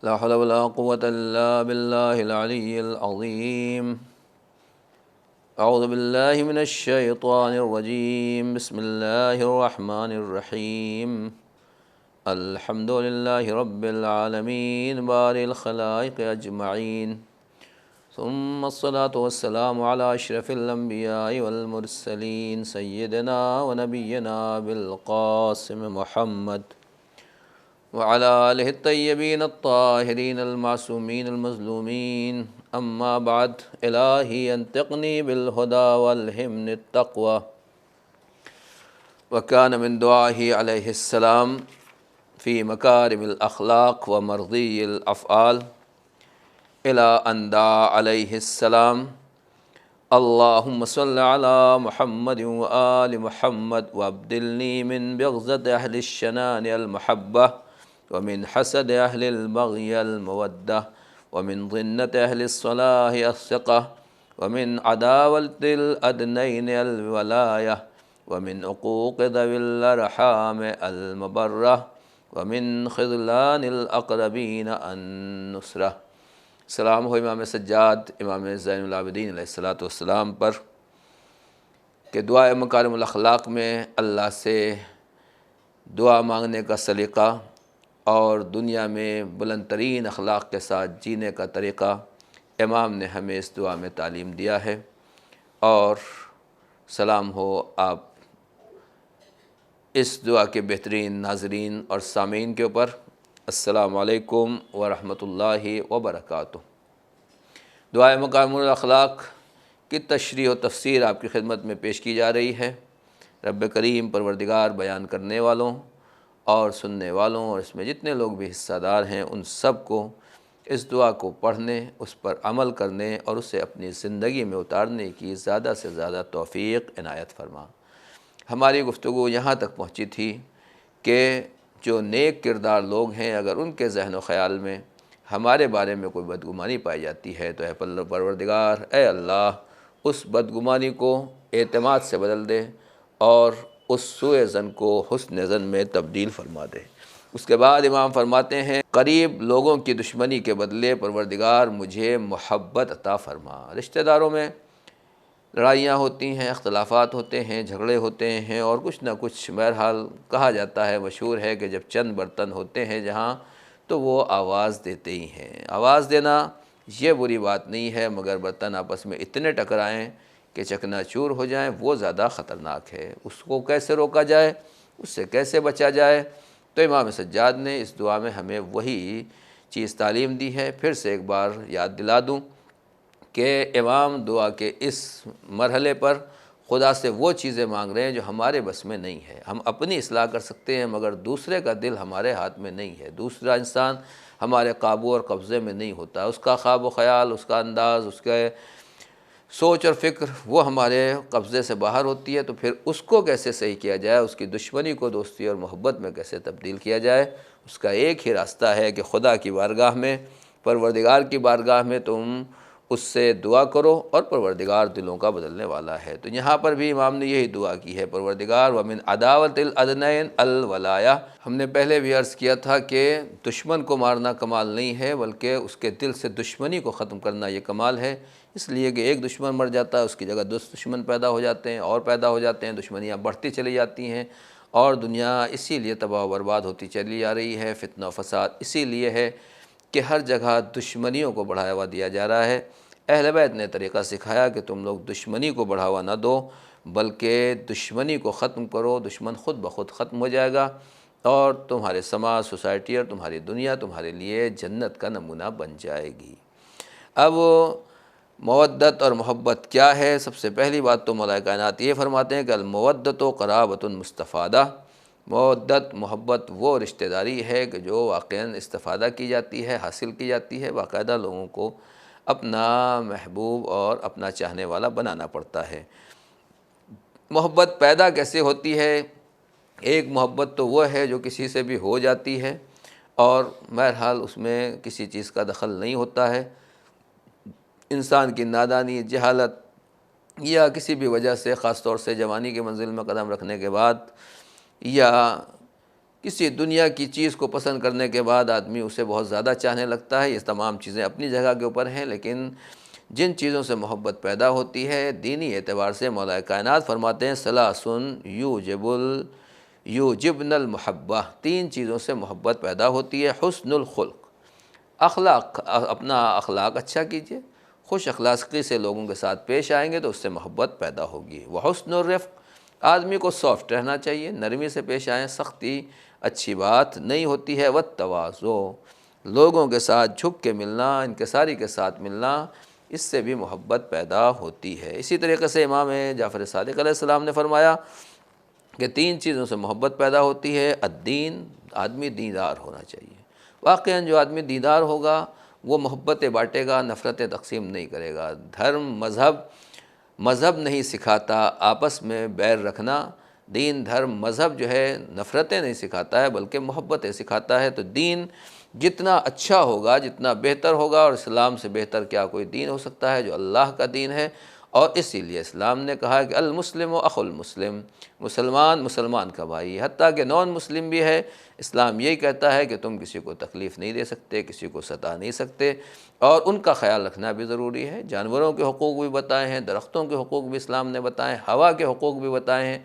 لا حول ولا قوة إلا بالله العلي العظيم. أعوذ بالله من الشيطان الرجيم. بسم الله الرحمن الرحيم. الحمد لله رب العالمين بارئ الخلائق أجمعين، ثم الصلاة والسلام على أشرف الأنبياء والمرسلين سيدنا ونبينا بالقاسم محمد وعلى آلہ الطیبین الطاہرین المعصومین المظلومین. اما بعد، الہی انطقنی بالہدی والہمنی التقوی. وکان من دعائہ علیہ السلام فی مکارم الاخلاق ومرضی الافعال الی ان دعا علیہ السلام: اللہم صل علی محمد وآل محمد وابدلنی من بغضۃ اہل الشنان المحبہ ومن حسد اہل البغی المودہ ومن ضنۃ اہل الصلاح الثقہ ومن عداوۃ الادنین الولایہ ومن عقوق ذوی الارحام المبرہ ومن خذلان الاقربین النصرہ. سلام ہو امام سجاد امام زین العابدین علیہ السلام پر کہ دعائے مکارم الاخلاق میں اللہ سے دعا مانگنے کا سلیقہ اور دنیا میں بلند ترین اخلاق کے ساتھ جینے کا طریقہ امام نے ہمیں اس دعا میں تعلیم دیا ہے. اور سلام ہو آپ اس دعا کے بہترین ناظرین اور سامعین کے اوپر. السلام علیکم ورحمۃ اللہ وبرکاتہ. دعائے مکارم الاخلاق کی تشریح و تفسیر آپ کی خدمت میں پیش کی جا رہی ہے. رب کریم پروردگار بیان کرنے والوں اور سننے والوں اور اس میں جتنے لوگ بھی حصہ دار ہیں ان سب کو اس دعا کو پڑھنے، اس پر عمل کرنے اور اسے اپنی زندگی میں اتارنے کی زیادہ سے زیادہ توفیق عنایت فرما. ہماری گفتگو یہاں تک پہنچی تھی کہ جو نیک کردار لوگ ہیں اگر ان کے ذہن و خیال میں ہمارے بارے میں کوئی بدگمانی پائی جاتی ہے تو اے پروردگار، اے اللہ، اس بدگمانی کو اعتماد سے بدل دے اور اس سوء ظن کو حسن ظن میں تبدیل فرما دے. اس کے بعد امام فرماتے ہیں قریب لوگوں کی دشمنی کے بدلے پروردگار مجھے محبت عطا فرما. رشتہ داروں میں لڑائیاں ہوتی ہیں، اختلافات ہوتے ہیں، جھگڑے ہوتے ہیں اور کچھ نہ کچھ بہرحال کہا جاتا ہے، مشہور ہے کہ جب چند برتن ہوتے ہیں جہاں تو وہ آواز دیتے ہی ہیں. آواز دینا یہ بری بات نہیں ہے، مگر برتن آپس میں اتنے ٹکرائیں کہ چکنا چور ہو جائیں وہ زیادہ خطرناک ہے. اس کو کیسے روکا جائے، اس سے کیسے بچا جائے، تو امام سجاد نے اس دعا میں ہمیں وہی چیز تعلیم دی ہے. پھر سے ایک بار یاد دلا دوں کہ امام دعا کے اس مرحلے پر خدا سے وہ چیزیں مانگ رہے ہیں جو ہمارے بس میں نہیں ہے. ہم اپنی اصلاح کر سکتے ہیں مگر دوسرے کا دل ہمارے ہاتھ میں نہیں ہے. دوسرا انسان ہمارے قابو اور قبضے میں نہیں ہوتا. اس کا خواب و خیال، اس کا انداز، اس کے سوچ اور فکر وہ ہمارے قبضے سے باہر ہوتی ہے. تو پھر اس کو کیسے صحیح کیا جائے، اس کی دشمنی کو دوستی اور محبت میں کیسے تبدیل کیا جائے، اس کا ایک ہی راستہ ہے کہ خدا کی بارگاہ میں، پروردگار کی بارگاہ میں تم اس سے دعا کرو اور پروردگار دلوں کا بدلنے والا ہے. تو یہاں پر بھی امام نے یہی دعا کی ہے، پروردگار ومن عداوت الادنین الولایہ. ہم نے پہلے بھی عرض کیا تھا کہ دشمن کو مارنا کمال نہیں ہے بلکہ اس کے دل سے دشمنی کو ختم کرنا یہ کمال ہے. اس لیے کہ ایک دشمن مر جاتا ہے، اس کی جگہ 10 دشمن پیدا ہو جاتے ہیں اور پیدا ہو جاتے ہیں، دشمنیاں بڑھتی چلی جاتی ہیں اور دنیا اسی لیے تباہ و برباد ہوتی چلی جا رہی ہے. فتنہ و فساد اسی لیے ہے کہ ہر جگہ دشمنیوں کو بڑھاوا دیا جا رہا ہے. اہل بیت نے طریقہ سکھایا کہ تم لوگ دشمنی کو بڑھاوا نہ دو بلکہ دشمنی کو ختم کرو. دشمن خود بخود ختم ہو جائے گا اور تمہارے سماج، سوسائٹی اور تمہاری دنیا تمہارے لیے جنت کا نمونہ بن جائے گی. اب مودت اور محبت کیا ہے؟ سب سے پہلی بات تو مولا کائنات یہ فرماتے ہیں کہ المودت و قرابۃ مستفادہ. مودت، محبت وہ رشتہ داری ہے کہ جو واقعاً استفادہ کی جاتی ہے، حاصل کی جاتی ہے. باقاعدہ لوگوں کو اپنا محبوب اور اپنا چاہنے والا بنانا پڑتا ہے. محبت پیدا کیسے ہوتی ہے؟ ایک محبت تو وہ ہے جو کسی سے بھی ہو جاتی ہے اور بہرحال اس میں کسی چیز کا دخل نہیں ہوتا ہے. انسان کی نادانی، جہالت یا کسی بھی وجہ سے، خاص طور سے جوانی کی منزل میں قدم رکھنے کے بعد یا کسی دنیا کی چیز کو پسند کرنے کے بعد آدمی اسے بہت زیادہ چاہنے لگتا ہے۔ یہ تمام چیزیں اپنی جگہ کے اوپر ہیں، لیکن جن چیزوں سے محبت پیدا ہوتی ہے دینی اعتبار سے مولا کائنات فرماتے ہیں ثلاثن یوجبن المحبہ، تین چیزوں سے محبت پیدا ہوتی ہے۔ حسن الخلق، اخلاق، اپنا اخلاق اچھا کیجیے، خوش اخلاقی سے لوگوں کے ساتھ پیش آئیں گے تو اس سے محبت پیدا ہوگی۔ وحسن الرفق، آدمی کو سافٹ رہنا چاہیے، نرمی سے پیش آئیں، سختی اچھی بات نہیں ہوتی ہے۔ والتواضع، لوگوں کے ساتھ جھک کے ملنا، انکساری کے ساتھ ملنا، اس سے بھی محبت پیدا ہوتی ہے۔ اسی طریقے سے امام جعفر صادق علیہ السلام نے فرمایا کہ تین چیزوں سے محبت پیدا ہوتی ہے۔ الدین، آدمی دیندار ہونا چاہیے۔ واقعاً جو آدمی دیندار ہوگا وہ محبتیں بانٹے گا، نفرتیں تقسیم نہیں کرے گا۔ دھرم، مذہب نہیں سکھاتا آپس میں بیر رکھنا، دین، دھرم، مذہب جو ہے نفرتیں نہیں سکھاتا ہے بلکہ محبتیں سکھاتا ہے۔ تو دین جتنا اچھا ہوگا، جتنا بہتر ہوگا، اور اسلام سے بہتر کیا کوئی دین ہو سکتا ہے جو اللہ کا دین ہے۔ اور اسی لیے اسلام نے کہا کہ المسلم اخو المسلم، مسلمان کا بھائی، حتیٰ کہ نان مسلم بھی ہے، اسلام یہی کہتا ہے کہ تم کسی کو تکلیف نہیں دے سکتے، کسی کو ستا نہیں سکتے، اور ان کا خیال رکھنا بھی ضروری ہے۔ جانوروں کے حقوق بھی بتائے ہیں، درختوں کے حقوق بھی اسلام نے بتائے ہیں، ہوا کے حقوق بھی بتائے ہیں،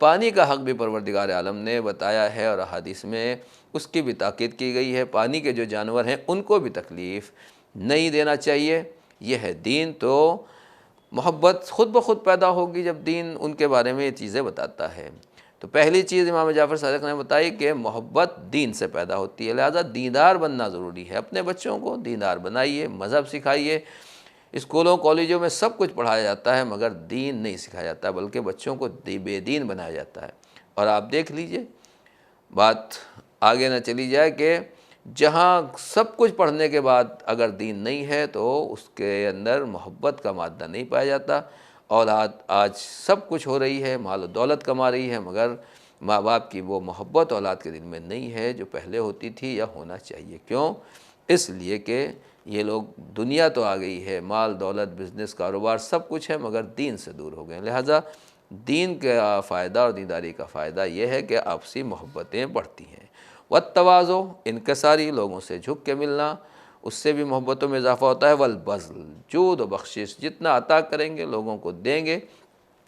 پانی کا حق بھی پروردگار عالم نے بتایا ہے، اور احادیث میں اس کی بھی تاکید کی گئی ہے۔ پانی کے جو جانور ہیں ان کو بھی تکلیف نہیں دینا چاہیے۔ یہ ہے دین۔ تو محبت خود بخود پیدا ہوگی جب دین ان کے بارے میں یہ چیزیں بتاتا ہے۔ تو پہلی چیز امام جعفر صادق نے بتائی کہ محبت دین سے پیدا ہوتی ہے، لہذا دیندار بننا ضروری ہے۔ اپنے بچوں کو دیندار بنائیے، مذہب سکھائیے۔ اسکولوں کالجوں میں سب کچھ پڑھایا جاتا ہے مگر دین نہیں سکھایا جاتا، بلکہ بچوں کو بے دین بنایا جاتا ہے۔ اور آپ دیکھ لیجئے، بات آگے نہ چلی جائے کہ جہاں سب کچھ پڑھنے کے بعد اگر دین نہیں ہے تو اس کے اندر محبت کا مادہ نہیں پایا جاتا۔ اولاد آج سب کچھ ہو رہی ہے، مال و دولت کما رہی ہے، مگر ماں باپ کی وہ محبت اولاد کے دل میں نہیں ہے جو پہلے ہوتی تھی یا ہونا چاہیے۔ کیوں؟ اس لیے کہ یہ لوگ، دنیا تو آ گئی ہے، مال دولت، بزنس، کاروبار سب کچھ ہے، مگر دین سے دور ہو گئے۔ لہٰذا دین کا فائدہ اور دینداری کا فائدہ یہ ہے کہ آپسی محبتیں بڑھتی ہیں۔ والتواضع، انکساری، لوگوں سے جھک کے ملنا، اس سے بھی محبتوں میں اضافہ ہوتا ہے۔ والبذل، جود و بخشش، جتنا عطا کریں گے، لوگوں کو دیں گے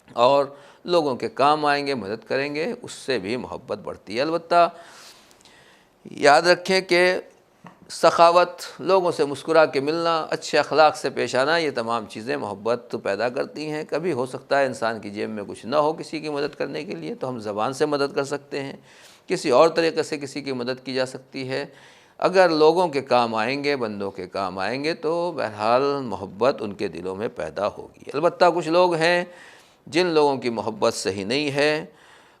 اور لوگوں کے کام آئیں گے، مدد کریں گے، اس سے بھی محبت بڑھتی ہے۔ البتہ یاد رکھیں کہ سخاوت، لوگوں سے مسکرا کے ملنا، اچھے اخلاق سے پیش آنا، یہ تمام چیزیں محبت تو پیدا کرتی ہیں۔ کبھی ہو سکتا ہے انسان کی جیب میں کچھ نہ ہو کسی کی مدد کرنے کے لیے، تو ہم زبان سے مدد کر سکتے ہیں، کسی اور طریقے سے کسی کی مدد کی جا سکتی ہے۔ اگر لوگوں کے کام آئیں گے، بندوں کے کام آئیں گے، تو بہرحال محبت ان کے دلوں میں پیدا ہوگی۔ البتہ کچھ لوگ ہیں جن لوگوں کی محبت صحیح نہیں ہے،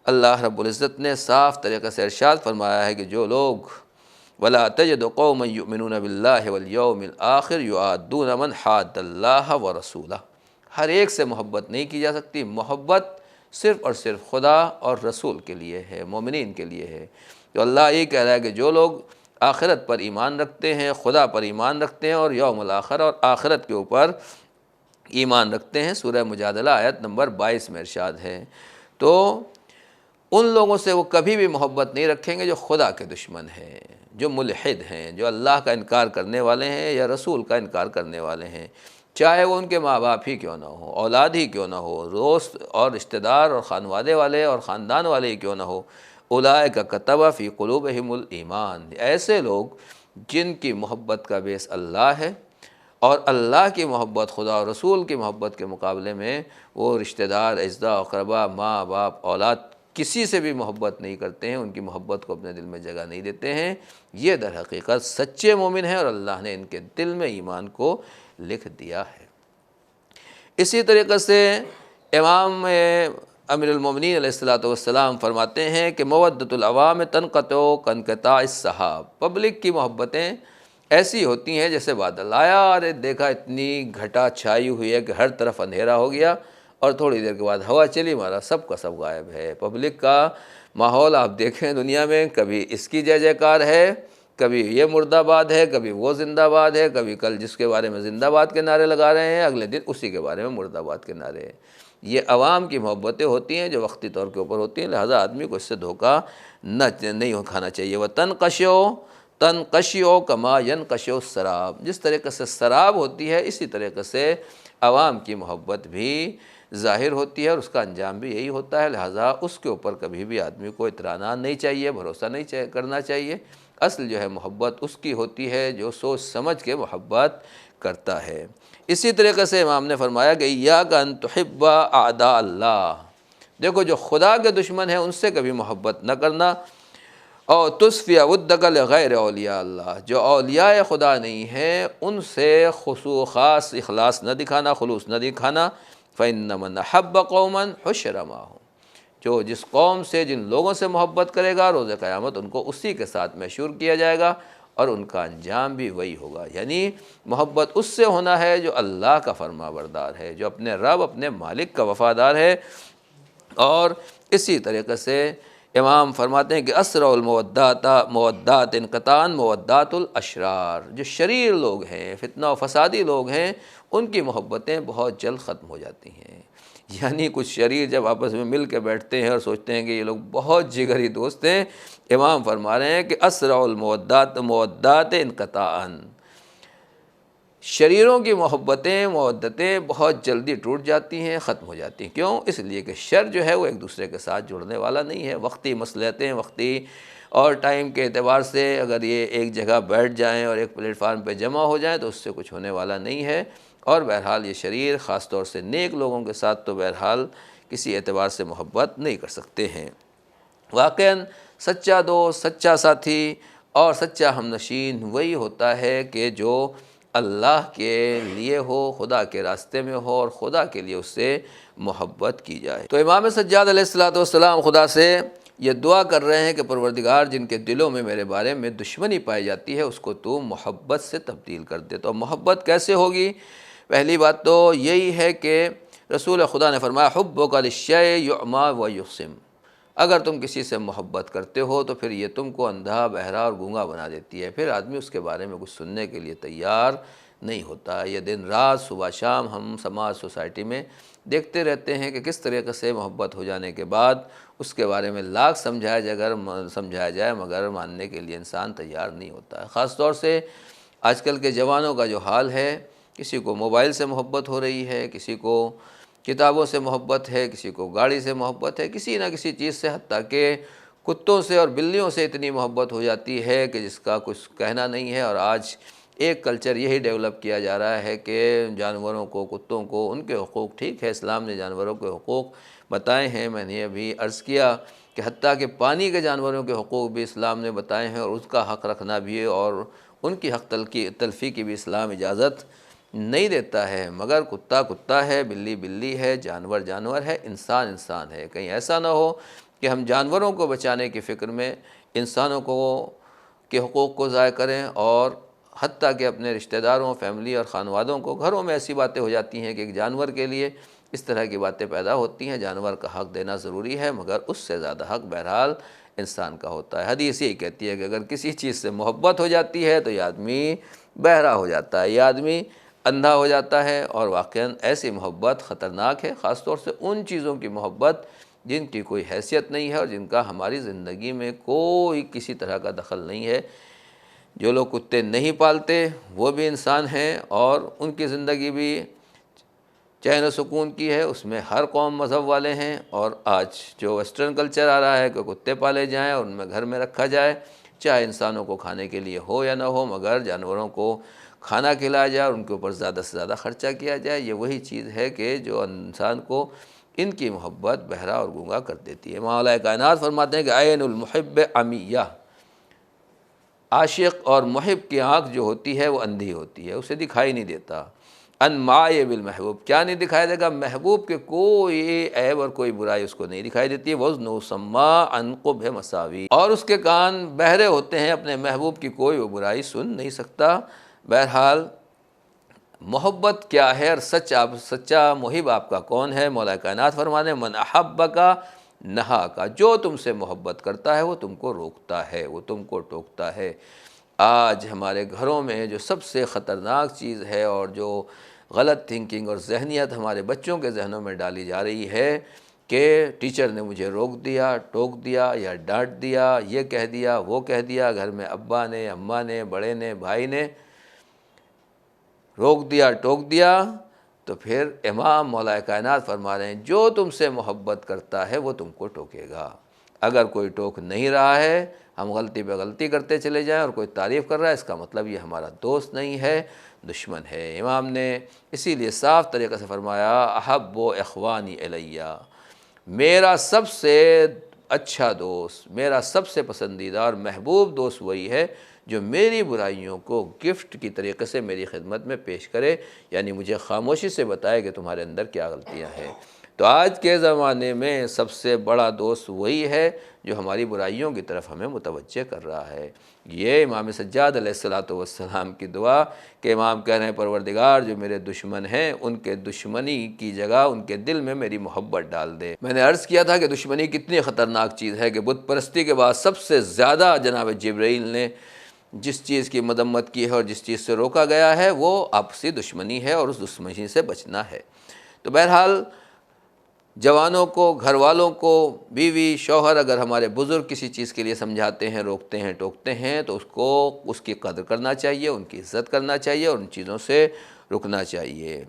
اللہ رب العزت نے صاف طریقے سے ارشاد فرمایا ہے کہ جو لوگ وَلَا تَجِدُ قَوْمًا يُؤْمِنُونَ بِاللَّهِ وَالْيَوْمِ الْآخِرِ يُعَادُّونَ مَنْ حَادَّ اللَّهَ وَرَسُولَهُ، ہر ایک سے محبت نہیں کی جا سکتی۔ محبت صرف اور صرف خدا اور رسول کے لیے ہے، مومنین کے لیے ہے۔ تو اللہ یہ کہہ رہا ہے کہ جو لوگ آخرت پر ایمان رکھتے ہیں، خدا پر ایمان رکھتے ہیں، اور یوم الآخر اور آخرت کے اوپر ایمان رکھتے ہیں، سورہ مجادلہ آیت نمبر 22 میں ارشاد ہے، تو ان لوگوں سے وہ کبھی بھی محبت نہیں رکھیں گے جو خدا کے دشمن ہیں، جو ملحد ہیں، جو اللہ کا انکار کرنے والے ہیں یا رسول کا انکار کرنے والے ہیں، چاہے وہ ان کے ماں باپ ہی کیوں نہ ہو، اولاد ہی کیوں نہ ہو، دوست اور رشتہ دار اور خانوادے والے اور خاندان والے ہی کیوں نہ ہو۔ اولئک کتب فی قلوبہم الایمان، ایسے لوگ جن کی محبت کا بیس اللہ ہے، اور اللہ کی محبت، خدا اور رسول کی محبت کے مقابلے میں وہ رشتہ دار، اعزاء اقربا، ماں باپ، اولاد کسی سے بھی محبت نہیں کرتے ہیں، ان کی محبت کو اپنے دل میں جگہ نہیں دیتے ہیں، یہ در حقیقت سچے مومن ہیں، اور اللہ نے ان کے دل میں ایمان کو لکھ دیا ہے۔ اسی طریقے سے امام امیر المومنین علیہ السلام فرماتے ہیں کہ مودۃ العوام تنقطع کانقطاع السحاب، پبلک کی محبتیں ایسی ہوتی ہیں جیسے بادل آیا اور دیکھا اتنی گھٹا چھائی ہوئی ہے کہ ہر طرف اندھیرا ہو گیا، اور تھوڑی دیر کے بعد ہوا چلی، مارا سب کا سب غائب ہے۔ پبلک کا ماحول آپ دیکھیں دنیا میں، کبھی اس کی جے جے کار ہے، کبھی یہ مردہ باد ہے، کبھی وہ زندہ باد ہے، کبھی کل جس کے بارے میں زندہ باد کے نعرے لگا رہے ہیں، اگلے دن اسی کے بارے میں مردہ باد کے نعرے ہیں۔ یہ عوام کی محبتیں ہوتی ہیں جو وقتی طور کے اوپر ہوتی ہیں، لہٰذا آدمی کو اس سے دھوکہ نہیں کھانا چاہیے۔ وہ تنقشع کما ینقشع السراب، جس طریقے سے سراب ہوتی ہے اسی طریقے سے عوام کی محبت بھی ظاہر ہوتی ہے اور اس کا انجام بھی یہی ہوتا ہے، لہٰذا اس کے اوپر کبھی بھی آدمی کو اطمینان نہیں چاہیے، بھروسہ نہیں کرنا چاہیے۔ اصل جو ہے محبت اس کی ہوتی ہے جو سوچ سمجھ کے محبت کرتا ہے۔ اسی طریقے سے امام نے فرمایا کہ ایاک ان تحب اعداء اللہ، دیکھو جو خدا کے دشمن ہیں ان سے کبھی محبت نہ کرنا، اور تصفی ودک لغیر اولیاء اللہ، جو اولیاء خدا نہیں ہیں ان سے خاص اخلاص نہ دکھانا، خلوص نہ دکھانا۔ فإن من أحب قوما حشر معهم، جو جس قوم سے جن لوگوں سے محبت کرے گا روز قیامت ان کو اسی کے ساتھ محشور کیا جائے گا اور ان کا انجام بھی وہی ہوگا۔ یعنی محبت اس سے ہونا ہے جو اللہ کا فرما بردار ہے، جو اپنے رب اپنے مالک کا وفادار ہے۔ اور اسی طریقے سے امام فرماتے ہیں کہ اسرع المودات انقطاعا مودات الاشرار، جو شریر لوگ ہیں، فتنہ و فسادی لوگ ہیں، ان کی محبتیں بہت جلد ختم ہو جاتی ہیں۔ یعنی کچھ شریر جب آپس میں مل کے بیٹھتے ہیں اور سوچتے ہیں کہ یہ لوگ بہت جگری دوست ہیں، امام فرما رہے ہیں کہ اسرع المودات انقطاعا، شریروں کی محبتیں مودتیں بہت جلدی ٹوٹ جاتی ہیں، ختم ہو جاتی ہیں۔ کیوں؟ اس لیے کہ شر جو ہے وہ ایک دوسرے کے ساتھ جڑنے والا نہیں ہے۔ وقتی مصلحتیں، وقتی اور ٹائم کے اعتبار سے اگر یہ ایک جگہ بیٹھ جائیں اور ایک پلیٹ فارم پہ جمع ہو جائیں تو اس سے کچھ ہونے والا نہیں ہے۔ اور بہرحال یہ شریر خاص طور سے نیک لوگوں کے ساتھ تو بہرحال کسی اعتبار سے محبت نہیں کر سکتے ہیں۔ واقعاً سچا دوست، سچا ساتھی اور سچا ہمنشین وہی ہوتا ہے کہ جو اللہ کے لیے ہو، خدا کے راستے میں ہو اور خدا کے لیے اس سے محبت کی جائے۔ تو امام سجاد علیہ السلام خدا سے یہ دعا کر رہے ہیں کہ پروردگار جن کے دلوں میں میرے بارے میں دشمنی پائی جاتی ہے اس کو تو محبت سے تبدیل کر دے۔ تو محبت کیسے ہوگی؟ پہلی بات تو یہی ہے کہ رسول خدا نے فرمایا حبک للشیء یعمی و یقسم، اگر تم کسی سے محبت کرتے ہو تو پھر یہ تم کو اندھا، بہرا اور گونگا بنا دیتی ہے، پھر آدمی اس کے بارے میں کچھ سننے کے لیے تیار نہیں ہوتا۔ یہ دن رات صبح شام ہم سماج سوسائٹی میں دیکھتے رہتے ہیں کہ کس طریقے سے محبت ہو جانے کے بعد اس کے بارے میں لاکھ سمجھایا جائے مگر ماننے کے لیے انسان تیار نہیں ہوتا ہے۔ خاص طور سے آج کل کے جوانوں کا جو حال ہے، کسی کو موبائل سے محبت ہو رہی ہے، کسی کو کتابوں سے محبت ہے، کسی کو گاڑی سے محبت ہے، کسی نہ کسی چیز سے، حتیٰ کہ کتوں سے اور بلیوں سے اتنی محبت ہو جاتی ہے کہ جس کا کچھ کہنا نہیں ہے۔ اور آج ایک کلچر یہی ڈیولپ کیا جا رہا ہے کہ جانوروں کو، کتوں کو ان کے حقوق، ٹھیک ہے اسلام نے جانوروں کے حقوق بتائے ہیں، میں نے ابھی عرض کیا کہ حتیٰ کہ پانی کے جانوروں کے حقوق بھی اسلام نے بتائے ہیں اور اس کا حق رکھنا بھی ہے اور ان کی حق تلفی کی بھی اسلام اجازت نہیں دیتا ہے۔ مگر کتا کتا ہے، بلی بلی ہے، جانور جانور ہے، انسان انسان ہے۔ کہیں ایسا نہ ہو کہ ہم جانوروں کو بچانے کی فکر میں انسانوں کے حقوق کو ضائع کریں، اور حتیٰ کہ اپنے رشتہ داروں، فیملی اور خانوادوں کو، گھروں میں ایسی باتیں ہو جاتی ہیں کہ ایک جانور کے لیے اس طرح کی باتیں پیدا ہوتی ہیں۔ جانور کا حق دینا ضروری ہے مگر اس سے زیادہ حق بہرحال انسان کا ہوتا ہے۔ حدیث یہی کہتی ہے کہ اگر کسی چیز سے محبت ہو جاتی ہے تو یہ آدمی بہرا ہو جاتا ہے، یہ آدمی اندھا ہو جاتا ہے، اور واقعاً ایسی محبت خطرناک ہے، خاص طور سے ان چیزوں کی محبت جن کی کوئی حیثیت نہیں ہے اور جن کا ہماری زندگی میں کوئی کسی طرح کا دخل نہیں ہے۔ جو لوگ کتے نہیں پالتے وہ بھی انسان ہیں اور ان کی زندگی بھی چین و سکون کی ہے، اس میں ہر قوم مذہب والے ہیں۔ اور آج جو ویسٹرن کلچر آ رہا ہے کہ کتے پالے جائیں اور ان میں گھر میں رکھا جائے، چاہے انسانوں کو کھانے کے لیے ہو یا نہ ہو، مگر جانوروں کو کھانا کھلایا جائے اور ان کے اوپر زیادہ سے زیادہ خرچہ کیا جائے، یہ وہی چیز ہے کہ جو انسان کو ان کی محبت بہرا اور گونگا کر دیتی ہے۔ مولا کائنات فرماتے ہیں کہ عین المحب عمیہ، عاشق اور محب کی آنکھ جو ہوتی ہے وہ اندھی ہوتی ہے، اسے دکھائی نہیں دیتا۔ ان مائے بالمحبوب، کیا نہیں دکھائی دے گا؟ محبوب کے کوئی عیب اور کوئی برائی اس کو نہیں دکھائی دیتی ہے۔ وزن سما عن قبح مساوی، اور اس کے کان بہرے ہوتے ہیں، اپنے محبوب کی کوئی وہ برائی سن نہیں سکتا۔ بہرحال محبت کیا ہے اور سچا محب آپ کا کون ہے؟ مولا کائنات فرمانے ہیں من احبک نہاک، جو تم سے محبت کرتا ہے وہ تم کو روکتا ہے، وہ تم کو ٹوکتا ہے۔ آج ہمارے گھروں میں جو سب سے خطرناک چیز ہے اور جو غلط تھنکنگ اور ذہنیت ہمارے بچوں کے ذہنوں میں ڈالی جا رہی ہے کہ ٹیچر نے مجھے روک دیا، ٹوک دیا یا ڈانٹ دیا، یہ کہہ دیا، وہ کہہ دیا، گھر میں ابا نے، اماں نے، بڑے نے، بھائی نے روک دیا، ٹوک دیا، تو پھر امام مولا کائنات فرما رہے ہیں جو تم سے محبت کرتا ہے وہ تم کو ٹوکے گا۔ اگر کوئی ٹوک نہیں رہا ہے، ہم غلطی پہ غلطی کرتے چلے جائیں اور کوئی تعریف کر رہا ہے، اس کا مطلب یہ ہمارا دوست نہیں ہے، دشمن ہے۔ امام نے اسی لیے صاف طریقے سے فرمایا احب و اخوانی الیہ، میرا سب سے اچھا دوست، میرا سب سے پسندیدہ اور محبوب دوست وہی ہے جو میری برائیوں کو گفٹ کی طریقے سے میری خدمت میں پیش کرے، یعنی مجھے خاموشی سے بتائے کہ تمہارے اندر کیا غلطیاں ہیں۔ تو آج کے زمانے میں سب سے بڑا دوست وہی ہے جو ہماری برائیوں کی طرف ہمیں متوجہ کر رہا ہے۔ یہ امام سجاد علیہ السلام کی دعا کہ امام کہہ رہے ہیں پروردگار جو میرے دشمن ہیں ان کے دشمنی کی جگہ ان کے دل میں میری محبت ڈال دے۔ میں نے عرض کیا تھا کہ دشمنی کتنی خطرناک چیز ہے کہ بت پرستی کے بعد سب سے زیادہ جناب جبرائیل نے جس چیز کی مذمت کی ہے اور جس چیز سے روکا گیا ہے وہ آپسی دشمنی ہے اور اس دشمنی سے بچنا ہے۔ تو بہرحال جوانوں کو، گھر والوں کو، بیوی، شوہر اگر ہمارے بزرگ کسی چیز کے لیے سمجھاتے ہیں، روکتے ہیں، ٹوکتے ہیں تو اس کی قدر کرنا چاہیے، ان کی عزت کرنا چاہیے اور ان چیزوں سے رکنا چاہیے۔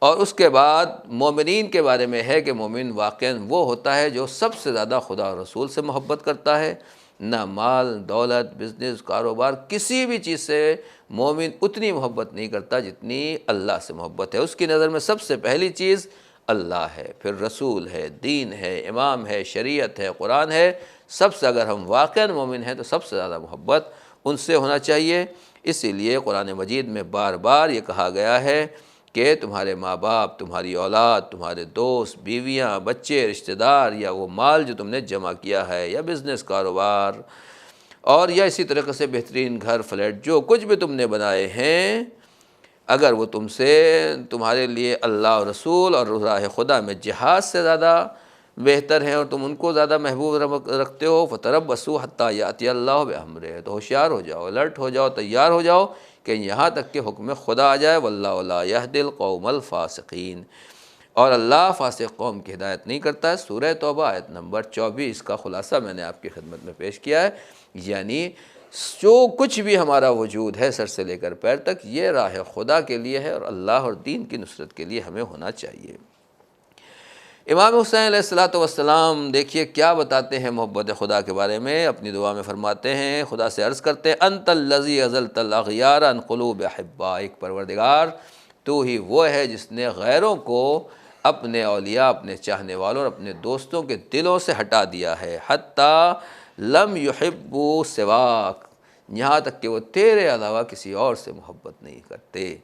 اور اس کے بعد مومنین کے بارے میں ہے کہ مومن واقعاً وہ ہوتا ہے جو سب سے زیادہ خدا اور رسول سے محبت کرتا ہے۔ نہ مال، دولت، بزنس، کاروبار، کسی بھی چیز سے مومن اتنی محبت نہیں کرتا جتنی اللہ سے محبت ہے۔ اس کی نظر میں سب سے پہلی چیز اللہ ہے، پھر رسول ہے، دین ہے، امام ہے، شریعت ہے، قرآن ہے۔ سب سے اگر ہم واقعاً مومن ہیں تو سب سے زیادہ محبت ان سے ہونا چاہیے۔ اسی لیے قرآن مجید میں بار بار یہ کہا گیا ہے کہ تمہارے ماں باپ، تمہاری اولاد، تمہارے دوست، بیویاں، بچے، رشتہ دار، یا وہ مال جو تم نے جمع کیا ہے، یا بزنس، کاروبار، اور یا اسی طریقے سے بہترین گھر، فلیٹ، جو کچھ بھی تم نے بنائے ہیں، اگر وہ تم سے تمہارے لیے اللہ اور رسول اور راہ خدا میں جہاد سے زیادہ بہتر ہیں اور تم ان کو زیادہ محبوب رکھتے ہو، فَتَرَبَّصُوا حَتَّىٰ يَأْتِيَ اللَّهُ بِأَمْرِهِ، تو ہوشیار ہو جاؤ، الرٹ ہو جاؤ، تیار ہو جاؤ کہ یہاں تک کہ حکم خدا آ جائے، وَاللَّهُ لَا يَهْدِي الْقَوْمَ الْفَاسِقِينَ، اور اللہ فاسق قوم کی ہدایت نہیں کرتا ہے۔ سورہ توبہ آیت نمبر 24 کا خلاصہ میں نے آپ کی خدمت میں پیش کیا ہے، یعنی جو کچھ بھی ہمارا وجود ہے سر سے لے کر پیر تک یہ راہ خدا کے لیے ہے اور اللہ اور دین کی نصرت کے لیے ہمیں ہونا چاہیے۔ امام حسین علیہ السلام دیکھیے کیا بتاتے ہیں محبت خدا کے بارے میں، اپنی دعا میں فرماتے ہیں، خدا سے عرض کرتے ہیں انت الذی ازلت الاغیار عن قلوب احبائک، پروردگار تو ہی وہ ہے جس نے غیروں کو اپنے اولیاء، اپنے چاہنے والوں اور اپنے دوستوں کے دلوں سے ہٹا دیا ہے، حتیٰ لم یحبوا سواک، یہاں تک کہ وہ تیرے علاوہ کسی اور سے محبت نہیں کرتے۔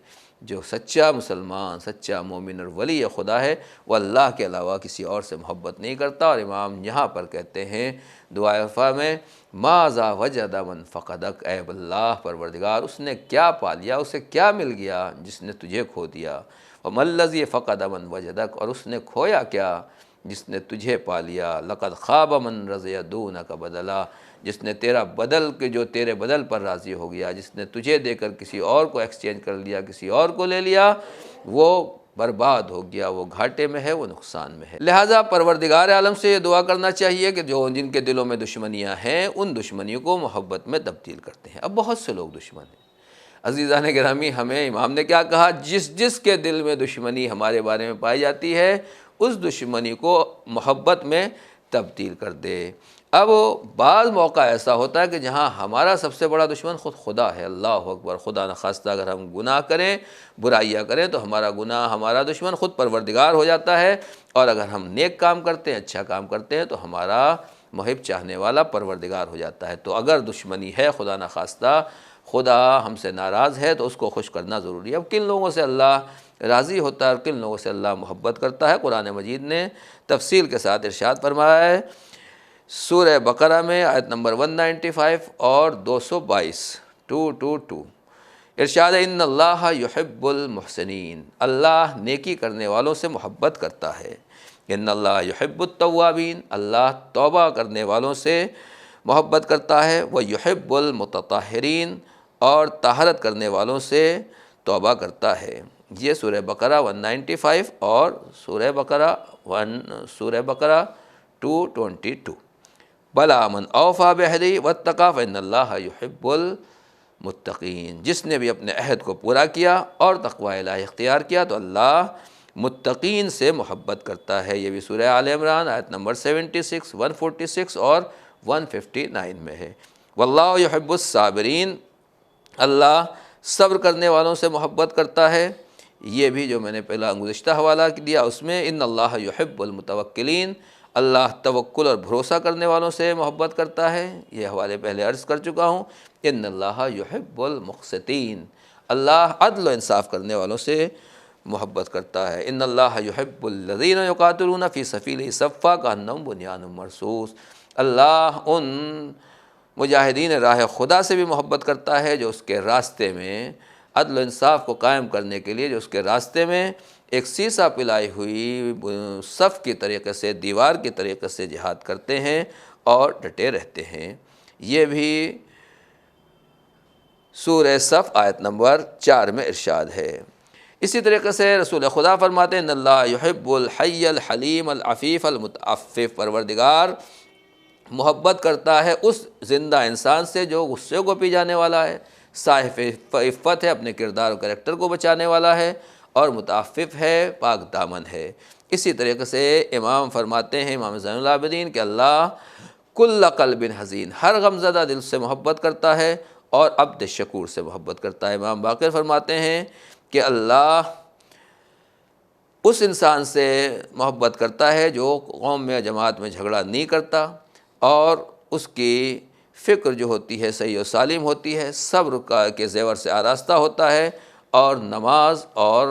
جو سچا مسلمان، سچا مومن اور ولی خدا ہے وہ اللہ کے علاوہ کسی اور سے محبت نہیں کرتا۔ اور امام یہاں پر کہتے ہیں دعائے وفا میں ماذا وجد من فقدک، اے اللہ پروردگار اس نے کیا پا لیا، اسے کیا مل گیا جس نے تجھے کھو دیا، وما الذی فقد من وجدک، اور اس نے کھویا کیا جس نے تجھے پا لیا، لقد خاب من رضی دونک بدلا، جس نے تیرا بدل کے جو تیرے بدل پر راضی ہو گیا، جس نے تجھے دے کر کسی اور کو ایکسچینج کر لیا، کسی اور کو لے لیا، وہ برباد ہو گیا، وہ گھاٹے میں ہے، وہ نقصان میں ہے۔ لہٰذا پروردگار عالم سے یہ دعا کرنا چاہیے کہ جو جن کے دلوں میں دشمنیاں ہیں ان دشمنیوں کو محبت میں تبدیل کرتے ہیں۔ اب بہت سے لوگ دشمن ہیں۔ عزیزان گرامی، ہمیں امام نے کیا کہا، جس کے دل میں دشمنی ہمارے بارے میں پائی جاتی ہے اس دشمنی کو محبت میں تبدیل کر دے۔ اب بعض موقع ایسا ہوتا ہے کہ جہاں ہمارا سب سے بڑا دشمن خود خدا ہے، اللہ اکبر، خدا نخواستہ اگر ہم گناہ کریں، برائیاں کریں تو ہمارا گناہ، ہمارا دشمن خود پروردگار ہو جاتا ہے، اور اگر ہم نیک کام کرتے ہیں، اچھا کام کرتے ہیں تو ہمارا محب چاہنے والا پروردگار ہو جاتا ہے۔ تو اگر دشمنی ہے، خدا نخواستہ خدا ہم سے ناراض ہے تو اس کو خوش کرنا ضروری ہے۔ اب کن لوگوں سے اللہ راضی ہوتا ہے اور کن لوگوں سے اللہ محبت کرتا ہے، قرآن مجید نے تفصیل کے ساتھ ارشاد فرمایا ہے سورہ بقرہ میں آیت نمبر 195 اور 222 222، ارشاد ہے ان اللہ یحب المحسنین، اللہ نیکی کرنے والوں سے محبت کرتا ہے، ان اللہ یحب التوابین، اللہ توبہ کرنے والوں سے محبت کرتا ہے، وہ یحب المتطہرین، اور طہارت کرنے والوں سے توبہ کرتا ہے۔ یہ سورہ بقرہ 195 اور سورہ بقرہ 222۔ بلا من اوفی بعہدہ واتقی فإن اللہ یحب المتقین، جس نے بھی اپنے عہد کو پورا کیا اور تقوی الہی اختیار کیا تو اللہ متقین سے محبت کرتا ہے۔ یہ بھی سورہ آل عمران آیت نمبر 76، 146 اور 159 میں ہے۔ واللہ یحب الصابرین، اللہ صبر کرنے والوں سے محبت کرتا ہے۔ یہ بھی جو میں نے پہلا گزشتہ حوالہ دیا اس میں ان اللہ یحب المتوکلین، اللہ توکل اور بھروسہ کرنے والوں سے محبت کرتا ہے۔ یہ حوالے پہلے عرض کر چکا ہوں۔ ان اللہ یحب المقسطین، اللہ عدل و انصاف کرنے والوں سے محبت کرتا ہے۔ ان اللہ یحب الذین یقاتلون فی سبیلہ صفا کأنہم بنیان مرصوص، اللہ ان مجاہدین راہ خدا سے بھی محبت کرتا ہے جو اس کے راستے میں عدل و انصاف کو قائم کرنے کے لیے جو اس کے راستے میں ایک سیسا پلائی ہوئی صف کی طریقے سے، دیوار کی طریقے سے جہاد کرتے ہیں اور ڈٹے رہتے ہیں۔ یہ بھی سورہ صف آیت نمبر 4 میں ارشاد ہے۔ اسی طریقے سے رسول خدا فرماتے ہیں ان اللہ یحب الحی الحلیم العفیف المتعفف، پروردگار محبت کرتا ہے اس زندہ انسان سے جو غصے کو پی جانے والا ہے، صاحب عفت ہے، اپنے کردار و کریکٹر کو بچانے والا ہے، اور متعفف ہے، پاک دامن ہے۔ اسی طریقے سے امام فرماتے ہیں، امام زین العابدین، کہ اللہ کل قلب حزین، ہر غمزدہ دل سے محبت کرتا ہے اور عبد شکور سے محبت کرتا ہے۔ امام باقر فرماتے ہیں کہ اللہ اس انسان سے محبت کرتا ہے جو قوم میں جماعت میں جھگڑا نہیں کرتا اور اس کی فکر جو ہوتی ہے صحیح و سالم ہوتی ہے، صبر کے زیور سے آراستہ ہوتا ہے اور نماز اور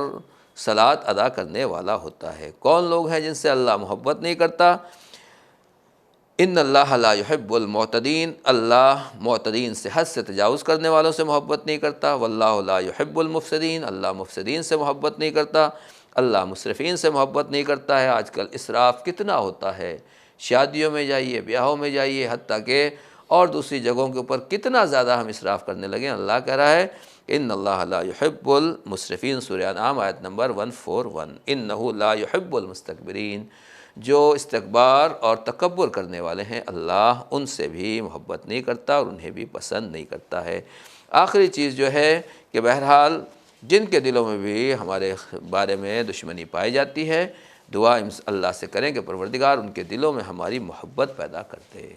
صلاۃ ادا کرنے والا ہوتا ہے۔ کون لوگ ہیں جن سے اللہ محبت نہیں کرتا؟ ان اللہ لا یحب المعتدین، اللہ معتدین سے حد سے تجاوز کرنے والوں سے محبت نہیں کرتا۔ واللہ لا یحب المفسدین، اللہ مفسدین سے محبت نہیں کرتا، اللہ مسرفین سے محبت نہیں کرتا ہے۔ آج کل اسراف کتنا ہوتا ہے، شادیوں میں جائیے، بیاہوں میں جائیے، حتیٰ کہ اور دوسری جگہوں کے اوپر کتنا زیادہ ہم اسراف کرنے لگے۔ اللہ کہہ رہا ہے ان اللہ لا یحب المسرفین، سورہ انعام آیت نمبر 141، انہ لا یحب المستکبرین، جو استکبار اور تکبر کرنے والے ہیں اللہ ان سے بھی محبت نہیں کرتا اور انہیں بھی پسند نہیں کرتا ہے۔ آخری چیز جو ہے کہ بہرحال جن کے دلوں میں بھی ہمارے بارے میں دشمنی پائی جاتی ہے، دعا اللہ سے کریں کہ پروردگار ان کے دلوں میں ہماری محبت پیدا کر دے۔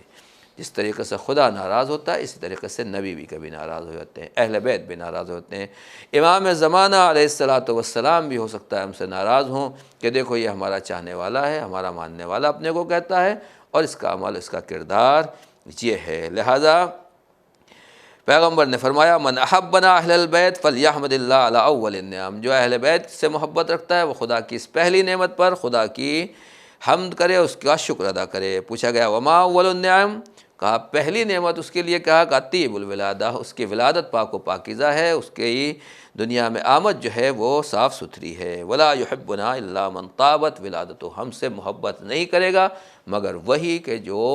جس طریقے سے خدا ناراض ہوتا ہے اسی طریقے سے نبی بھی کبھی ناراض ہو جاتے ہیں، اہل بیت بھی ناراض ہوتے ہیں، امام زمانہ علیہ السلام بھی ہو سکتا ہے ہم سے ناراض ہوں کہ دیکھو یہ ہمارا چاہنے والا ہے، ہمارا ماننے والا اپنے کو کہتا ہے اور اس کا عمل، اس کا کردار یہ ہے۔ لہذا پیغمبر نے فرمایا من احبنا اہل البیت فلیحمد اللہ علی اول النعم، جو اہل بیت سے محبت رکھتا ہے وہ خدا کی اس پہلی نعمت پر خدا کی حمد کرے، اس کا شکر ادا کرے۔ پوچھا گیا وما اول النعم، کہا پہلی نعمت اس کے لیے کہا طیب الولادہ، اس کی ولادت پاک و پاکیزہ ہے، اس کی دنیا میں آمد جو ہے وہ صاف ستھری ہے۔ ولا یحبنا الا من طابت ولادتہ، ہم سے محبت نہیں کرے گا مگر وہی کہ جو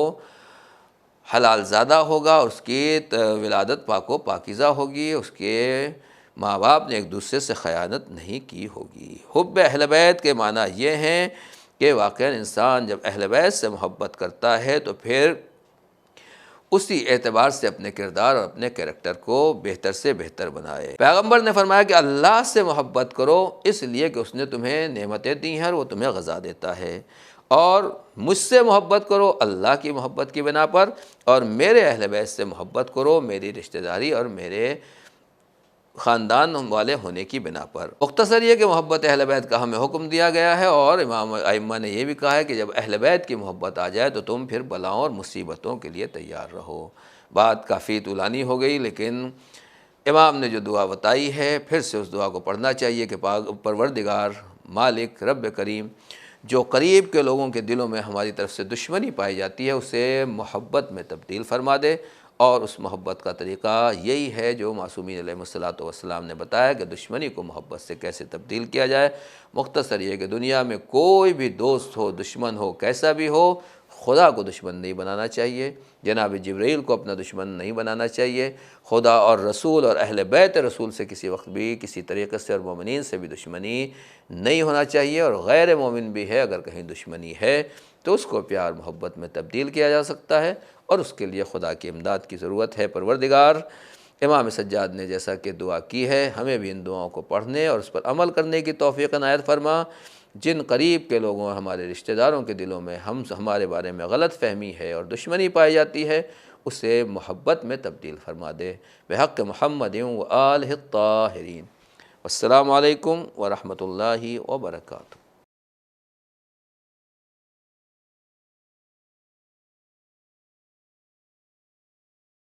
حلال زادہ ہوگا اور اس کی ولادت پاک و پاکیزہ ہوگی، اس کے ماں باپ نے ایک دوسرے سے خیانت نہیں کی ہوگی۔ حب اہل بیت کے معنی یہ ہیں کہ واقعاً انسان جب اہل بیت سے محبت کرتا ہے تو پھر اسی اعتبار سے اپنے کردار اور اپنے کریکٹر کو بہتر سے بہتر بنائے۔ پیغمبر نے فرمایا کہ اللہ سے محبت کرو اس لیے کہ اس نے تمہیں نعمتیں دی ہیں اور وہ تمہیں غذا دیتا ہے، اور مجھ سے محبت کرو اللہ کی محبت کی بنا پر، اور میرے اہل بیت سے محبت کرو میری رشتہ داری اور میرے خاندان والے ہونے کی بنا پر۔ مختصر یہ کہ محبت اہل بیت کا ہمیں حکم دیا گیا ہے، اور امام ائمہ نے یہ بھی کہا ہے کہ جب اہل بیت کی محبت آ جائے تو تم پھر بلاؤں اور مصیبتوں کے لیے تیار رہو۔ بات کافی طولانی ہو گئی، لیکن امام نے جو دعا بتائی ہے پھر سے اس دعا کو پڑھنا چاہیے کہ پروردگار مالک رب کریم، جو قریب کے لوگوں کے دلوں میں ہماری طرف سے دشمنی پائی جاتی ہے اسے محبت میں تبدیل فرما دے، اور اس محبت کا طریقہ یہی ہے جو معصومین علیہ السلام نے بتایا کہ دشمنی کو محبت سے کیسے تبدیل کیا جائے۔ مختصر یہ کہ دنیا میں کوئی بھی دوست ہو، دشمن ہو، کیسا بھی ہو، خدا کو دشمن نہیں بنانا چاہیے، جناب جبرائیل کو اپنا دشمن نہیں بنانا چاہیے، خدا اور رسول اور اہل بیت رسول سے کسی وقت بھی کسی طریقے سے اور مومنین سے بھی دشمنی نہیں ہونا چاہیے، اور غیر مومن بھی ہے اگر کہیں دشمنی ہے تو اس کو پیار محبت میں تبدیل کیا جا سکتا ہے، اور اس کے لیے خدا کی امداد کی ضرورت ہے۔ پروردگار امام سجاد نے جیسا کہ دعا کی ہے، ہمیں بھی ان دعاؤں کو پڑھنے اور اس پر عمل کرنے کی توفیق عنایت فرما۔ جن قریب کے لوگوں اور ہمارے رشتہ داروں کے دلوں میں ہمارے بارے میں غلط فہمی ہے اور دشمنی پائی جاتی ہے، اسے محبت میں تبدیل فرما دے، بحق محمد و آلہ الطاہرین۔ السلام علیکم ورحمۃ اللہ وبرکاتہ۔